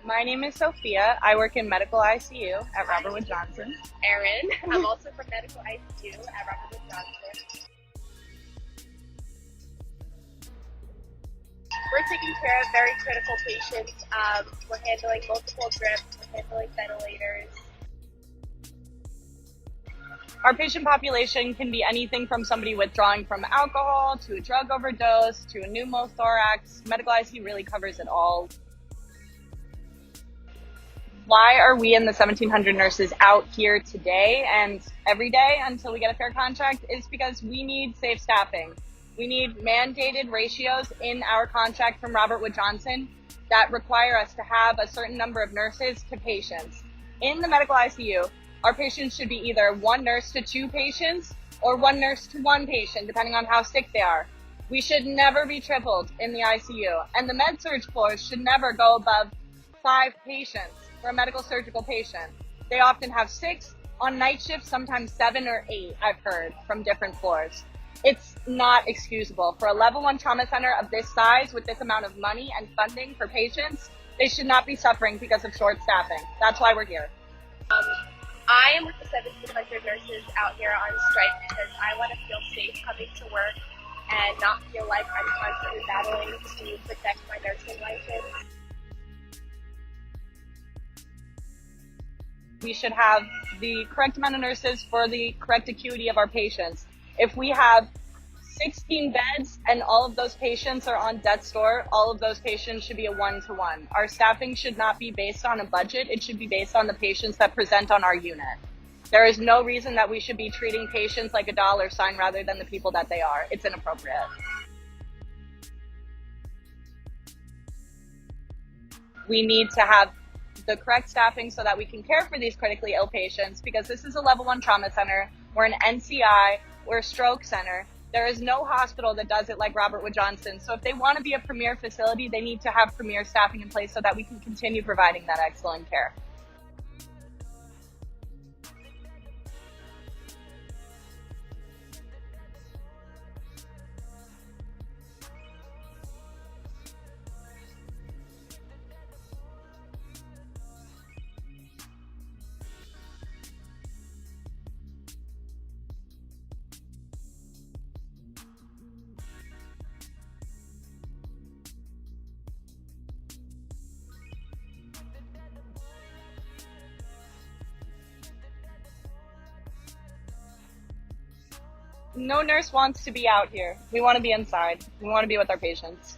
My name is Sophia. I work in medical ICU at Robert Wood Johnson. Erin. I'm also from medical ICU at Robert Wood Johnson. We're taking care of very critical patients. We're handling multiple drips, we're handling ventilators. Our patient population can be anything from somebody withdrawing from alcohol to a drug overdose to a pneumothorax. Medical ICU really covers it all. Why are we in the 1,700 nurses out here today and every day until we get a fair contract? Is because we need safe staffing. We need mandated ratios in our contract from Robert Wood Johnson that require us to have a certain number of nurses to patients. In the medical ICU, our patients should be either one nurse to two patients or one nurse to one patient, depending on how sick they are. We should never be tripled in the ICU, and the med-surg floors should never go above 5 patients for a medical surgical patient. They often have 6 on night shifts, sometimes 7 or 8, I've heard from different floors. It's not excusable for a level 1 trauma center of this size with this amount of money and funding for patients. They should not be suffering because of short staffing. That's why we're here. I am with the 1,700 nurses out here on strike because I want to feel safe coming to work and not feel like I'm constantly battling to protect my nursing license. We should have the correct amount of nurses for the correct acuity of our patients. If we have 16 beds and all of those patients are on death's door, all of those patients should be a 1-to-1. Our staffing should not be based on a budget. It should be based on the patients that present on our unit. There is no reason that we should be treating patients like a dollar sign rather than the people that they are. It's inappropriate. We need to have the correct staffing so that we can care for these critically ill patients, because this is a level 1 trauma center. We're an NCI. We're a stroke center. There is no hospital that does it like Robert Wood Johnson. So if they want to be a premier facility, they need to have premier staffing in place so that we can continue providing that excellent care. No nurse wants to be out here. We want to be inside. We want to be with our patients.